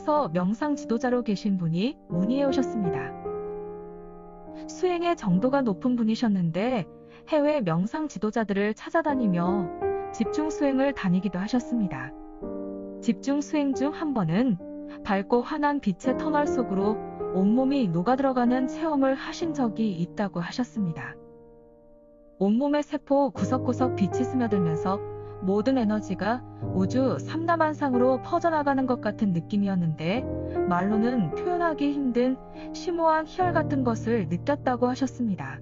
해외에서 명상 지도자로 계신 분이 문의해 오셨습니다. 수행의 정도가 높은 분이셨는데 해외 명상 지도자들을 찾아다니며 집중 수행을 다니기도 하셨습니다. 집중 수행 중 한 번은 밝고 환한 빛의 터널 속으로 온몸이 녹아들어가는 체험을 하신 적이 있다고 하셨습니다. 온몸의 세포 구석구석 빛이 스며들면서 모든 에너지가 우주 삼라만상으로 퍼져나가는 것 같은 느낌이었는데 말로는 표현하기 힘든 심오한 희열 같은 것을 느꼈다고 하셨습니다.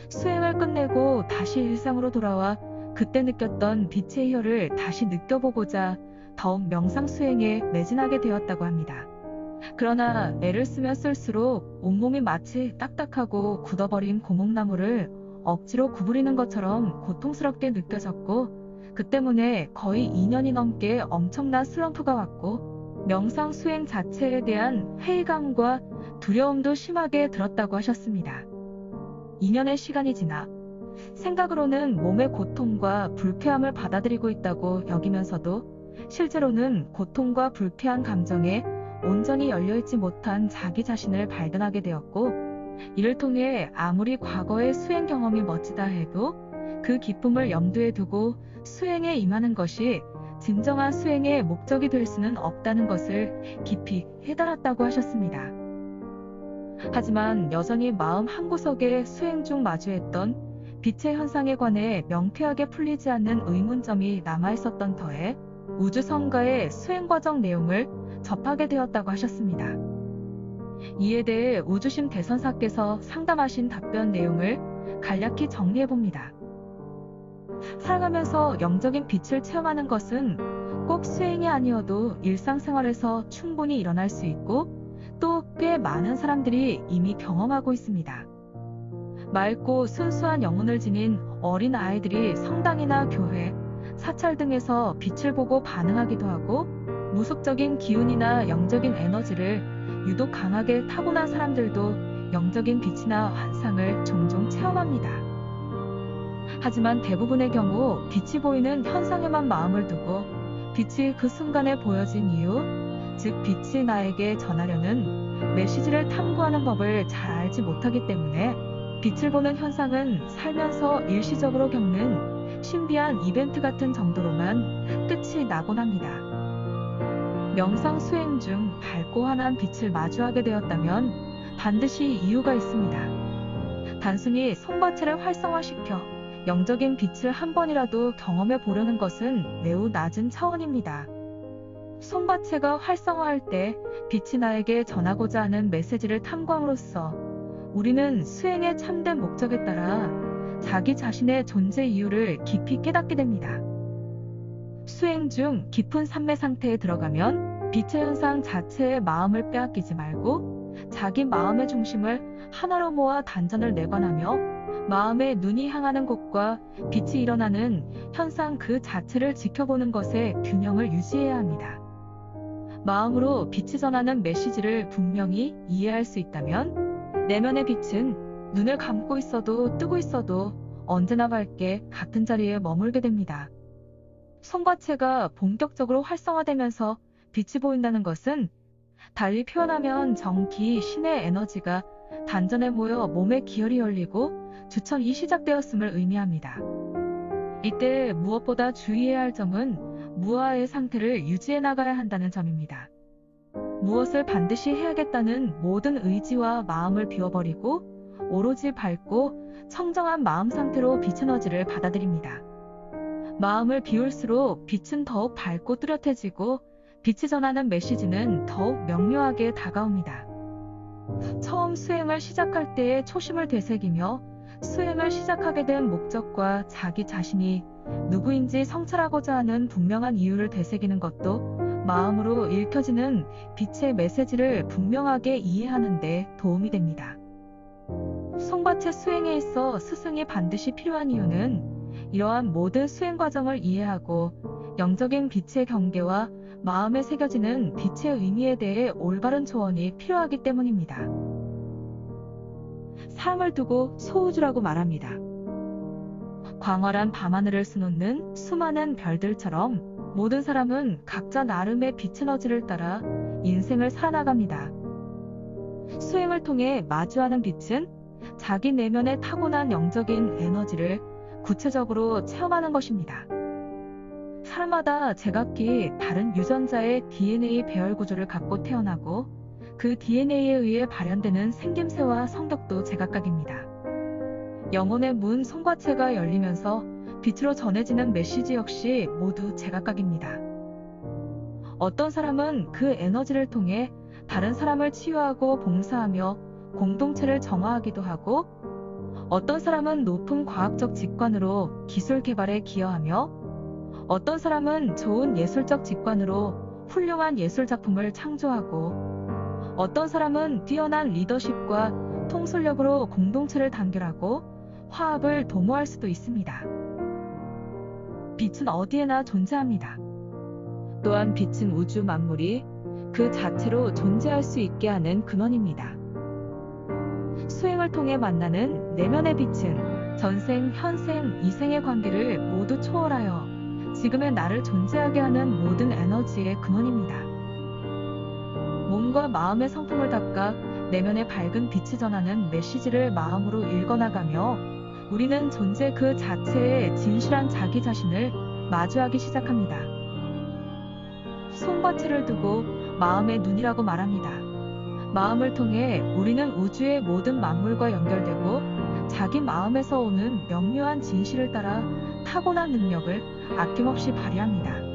수행을 끝내고 다시 일상으로 돌아와 그때 느꼈던 빛의 희열을 다시 느껴보고자 더욱 명상 수행에 매진하게 되었다고 합니다. 그러나 애를 쓰면 쓸수록 온몸이 마치 딱딱하고 굳어버린 고목나무를 억지로 구부리는 것처럼 고통스럽게 느껴졌고 그 때문에 거의 2년이 넘게 엄청난 슬럼프가 왔고 명상 수행 자체에 대한 회의감과 두려움도 심하게 들었다고 하셨습니다. 2년의 시간이 지나 생각으로는 몸의 고통과 불쾌함을 받아들이고 있다고 여기면서도 실제로는 고통과 불쾌한 감정에 온전히 열려있지 못한 자기 자신을 발견하게 되었고 이를 통해 아무리 과거의 수행 경험이 멋지다 해도 그 기쁨을 염두에 두고 수행에 임하는 것이 진정한 수행의 목적이 될 수는 없다는 것을 깊이 깨달았다고 하셨습니다. 하지만 여전히 마음 한구석에 수행 중 마주했던 빛의 현상에 관해 명쾌하게 풀리지 않는 의문점이 남아있었던 터에 우주성가의 수행 과정 내용을 접하게 되었다고 하셨습니다. 이에 대해 우주심 대선사께서 상담하신 답변 내용을 간략히 정리해봅니다. 살아가면서 영적인 빛을 체험하는 것은 꼭 수행이 아니어도 일상생활에서 충분히 일어날 수 있고 또 꽤 많은 사람들이 이미 경험하고 있습니다. 맑고 순수한 영혼을 지닌 어린 아이들이 성당이나 교회, 사찰 등에서 빛을 보고 반응하기도 하고 무속적인 기운이나 영적인 에너지를 유독 강하게 타고난 사람들도 영적인 빛이나 환상을 종종 체험합니다. 하지만 대부분의 경우 빛이 보이는 현상에만 마음을 두고 빛이 그 순간에 보여진 이유, 즉 빛이 나에게 전하려는 메시지를 탐구하는 법을 잘 알지 못하기 때문에 빛을 보는 현상은 살면서 일시적으로 겪는 신비한 이벤트 같은 정도로만 끝이 나곤 합니다. 명상 수행 중 밝고 환한 빛을 마주하게 되었다면 반드시 이유가 있습니다. 단순히 손바채를 활성화시켜 영적인 빛을 한 번이라도 경험해 보려는 것은 매우 낮은 차원입니다. 손바채가 활성화할 때 빛이 나에게 전하고자 하는 메시지를 탐구함으로써 우리는 수행의 참된 목적에 따라 자기 자신의 존재 이유를 깊이 깨닫게 됩니다. 수행 중 깊은 삼매 상태에 들어가면 빛의 현상 자체에 마음을 빼앗기지 말고 자기 마음의 중심을 하나로 모아 단전을 내관하며 마음의 눈이 향하는 곳과 빛이 일어나는 현상 그 자체를 지켜보는 것에 균형을 유지해야 합니다. 마음으로 빛이 전하는 메시지를 분명히 이해할 수 있다면 내면의 빛은 눈을 감고 있어도 뜨고 있어도 언제나 밝게 같은 자리에 머물게 됩니다. 손바채가 본격적으로 활성화되면서 빛이 보인다는 것은 달리 표현하면 정기 신의 에너지가 단전에 모여 몸의 기혈이 열리고 주천이 시작되었음을 의미합니다. 이때 무엇보다 주의해야 할 점은 무아의 상태를 유지해 나가야 한다는 점입니다. 무엇을 반드시 해야겠다는 모든 의지와 마음을 비워버리고 오로지 밝고 청정한 마음 상태로 빛 에너지를 받아들입니다. 마음을 비울수록 빛은 더욱 밝고 뚜렷해지고 빛이 전하는 메시지는 더욱 명료하게 다가옵니다. 처음 수행을 시작할 때의 초심을 되새기며 수행을 시작하게 된 목적과 자기 자신이 누구인지 성찰하고자 하는 분명한 이유를 되새기는 것도 마음으로 읽혀지는 빛의 메시지를 분명하게 이해하는 데 도움이 됩니다. 손바채 수행에 있어 스승이 반드시 필요한 이유는 이러한 모든 수행 과정을 이해하고 영적인 빛의 경계와 마음에 새겨지는 빛의 의미에 대해 올바른 조언이 필요하기 때문입니다. 삶을 두고 소우주라고 말합니다. 광활한 밤하늘을 수놓는 수많은 별들처럼 모든 사람은 각자 나름의 빛 에너지를 따라 인생을 살아나갑니다. 수행을 통해 마주하는 빛은 자기 내면의 타고난 영적인 에너지를 구체적으로 체험하는 것입니다. 사람마다 제각기 다른 유전자의 DNA 배열 구조를 갖고 태어나고 그 DNA에 의해 발현되는 생김새와 성격도 제각각입니다. 영혼의 문 송과체가 열리면서 빛으로 전해지는 메시지 역시 모두 제각각입니다. 어떤 사람은 그 에너지를 통해 다른 사람을 치유하고 봉사하며 공동체를 정화하기도 하고, 어떤 사람은 높은 과학적 직관으로 기술 개발에 기여하며, 어떤 사람은 좋은 예술적 직관으로 훌륭한 예술 작품을 창조하고, 어떤 사람은 뛰어난 리더십과 통솔력으로 공동체를 단결하고 화합을 도모할 수도 있습니다. 빛은 어디에나 존재합니다. 또한 빛은 우주 만물이 그 자체로 존재할 수 있게 하는 근원입니다. 수행을 통해 만나는 내면의 빛은 전생, 현생, 이생의 관계를 모두 초월하여 지금의 나를 존재하게 하는 모든 에너지의 근원입니다. 몸과 마음의 성품을 닦아 내면의 밝은 빛이 전하는 메시지를 마음으로 읽어나가며 우리는 존재 그 자체의 진실한 자기 자신을 마주하기 시작합니다. 손바치를 두고 마음의 눈이라고 말합니다. 마음을 통해 우리는 우주의 모든 만물과 연결되고 자기 마음에서 오는 명료한 진실을 따라 타고난 능력을 아낌없이 발휘합니다.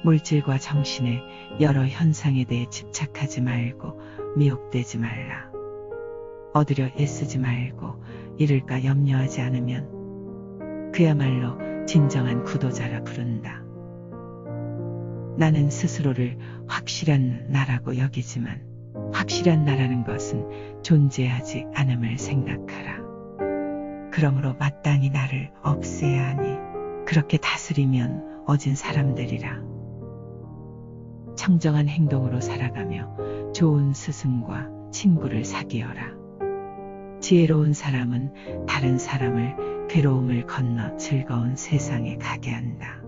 물질과 정신의 여러 현상에 대해 집착하지 말고 미혹되지 말라. 얻으려 애쓰지 말고 잃을까 염려하지 않으면 그야말로 진정한 구도자라 부른다. 나는 스스로를 확실한 나라고 여기지만 확실한 나라는 것은 존재하지 않음을 생각하라. 그러므로 마땅히 나를 없애야 하니 그렇게 다스리면 어진 사람들이라. 청정한 행동으로 살아가며 좋은 스승과 친구를 사귀어라. 지혜로운 사람은 다른 사람을 괴로움을 건너 즐거운 세상에 가게 한다.